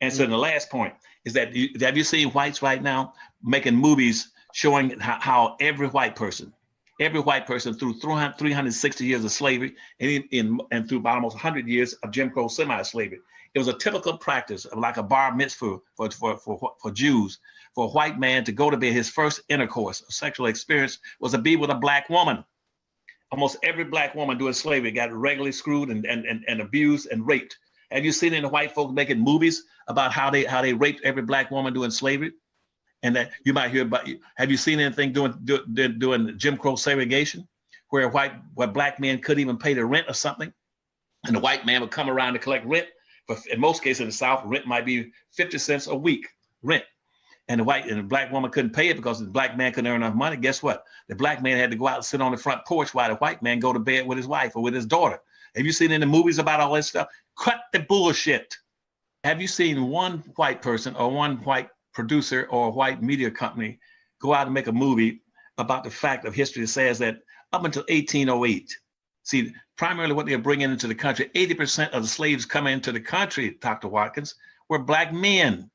And so the last point is that have you seen whites right now making movies showing how every white person through 360 years of slavery and through about almost 100 years of Jim Crow semi-slavery, it was a typical practice of like a bar mitzvah for Jews, for a white man to go to bed. His first intercourse, sexual experience, was to be with a black woman. Almost every black woman during slavery got regularly screwed and abused and raped. Have you seen any white folks making movies about how they raped every black woman during slavery? And that you might hear about. Have you seen anything doing Jim Crow segregation, where black men couldn't even pay the rent or something, and the white man would come around to collect rent? But in most cases in the South, rent might be 50 cents a week rent, and the black woman couldn't pay it because the black man couldn't earn enough money. Guess what? The black man had to go out and sit on the front porch while the white man go to bed with his wife or with his daughter. Have you seen any movies about all this stuff? Cut the bullshit. Have you seen one white person or one white producer or a white media company go out and make a movie about the fact of history that says that up until 1808, see, primarily what they're bringing into the country, 80% of the slaves coming into the country, Dr. Watkins, were black men.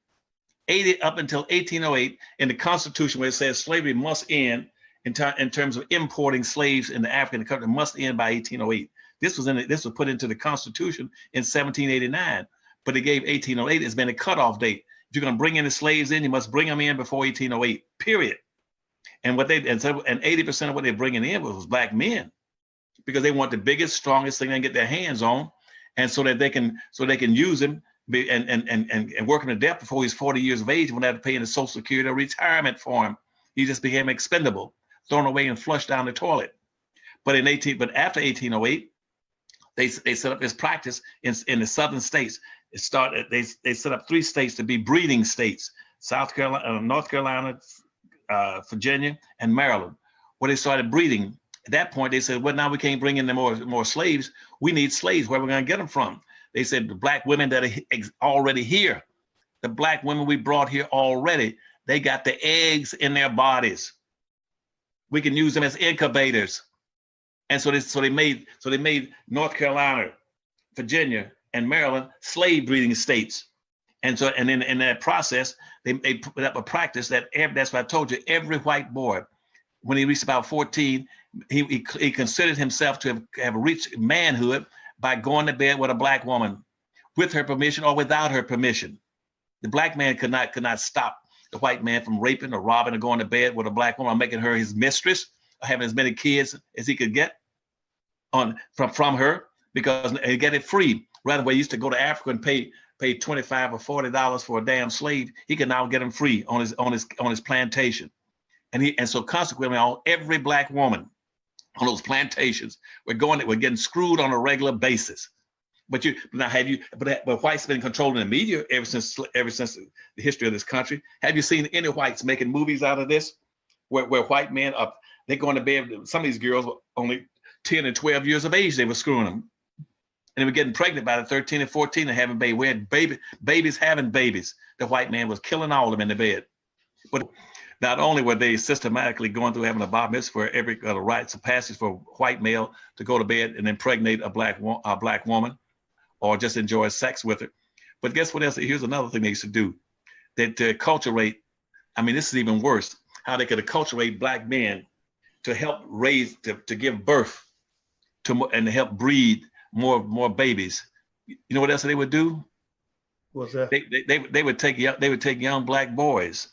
80 up until 1808 in the Constitution, where it says slavery must end in terms of importing slaves in the African country, must end by 1808. This was put into the Constitution in 1789, but they gave 1808 as being a cutoff date. If you're going to bring any slaves in, you must bring them in before 1808. Period. And 80% of what they're bringing in was black men, because they want the biggest, strongest thing they can get their hands on, and so that they can use him and work him to death before he's 40 years of age, when they have to pay into Social Security or retirement for him. He just became expendable, thrown away and flushed down the toilet. But after 1808, they set up this practice in the southern states. They set up 3 states to be breeding states: South Carolina, North Carolina, Virginia, and Maryland, where they started breeding. At that point, they said, well, now we can't bring in more slaves. We need slaves. Where are we going to get them from? They said the black women that are already here, the black women we brought here already, they got the eggs in their bodies. We can use them as incubators. And so they made North Carolina, Virginia, and Maryland slave breeding states. And in that process, they put up a practice that's what I told you, every white boy, when he reached about 14, he considered himself to have reached manhood by going to bed with a black woman, with her permission or without her permission. The black man could not stop the white man from raping or robbing or going to bed with a black woman, or making her his mistress, or having as many kids as he could get from her, because he get it free. Rather than where he used to go to Africa and pay $25 or $40 for a damn slave, he can now get him free on his plantation. And so consequently, every black woman on those plantations were getting screwed on a regular basis. But whites have been controlling the media ever since the history of this country. Have you seen any whites making movies out of this, where white men they're going to bed? Some of these girls were only 10 and 12 years of age. They were screwing them, and they were getting pregnant by the 13 and 14 and having babies. We had babies having babies. The white man was killing all of them in the bed. But not only were they systematically going through having a bar mitzvah for every rites of passage for a white male to go to bed and impregnate a black woman, or just enjoy sex with her. But guess what else? Here's another thing they used to do. That to acculturate, I mean, this is even worse, how they could acculturate black men to help raise, to give birth to, and to help breed more babies. You know what else they would do? What's that? They would take young black boys.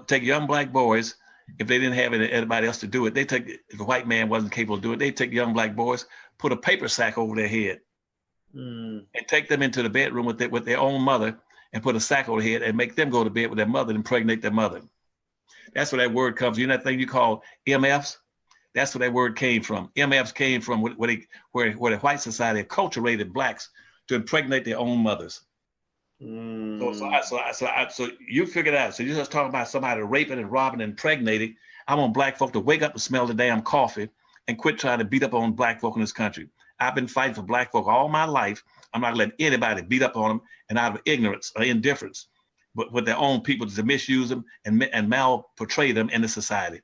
Take young black boys. If they didn't have anybody else to do it, if the white man wasn't capable of doing it, they'd take young black boys, put a paper sack over their head, and take them into the bedroom with their own mother, and put a sack over their head and make them go to bed with their mother and impregnate their mother. That's where that word comes. You know that thing you call MFs? That's where that word came from. MFs came from where the white society acculturated blacks to impregnate their own mothers. So you figured out. So you're just talking about somebody raping and robbing and impregnating. I want black folk to wake up and smell the damn coffee and quit trying to beat up on black folk in this country. I've been fighting for black folk all my life. I'm not gonna let anybody beat up on them, and out of ignorance or indifference, but with their own people to misuse them and malportray them in the society.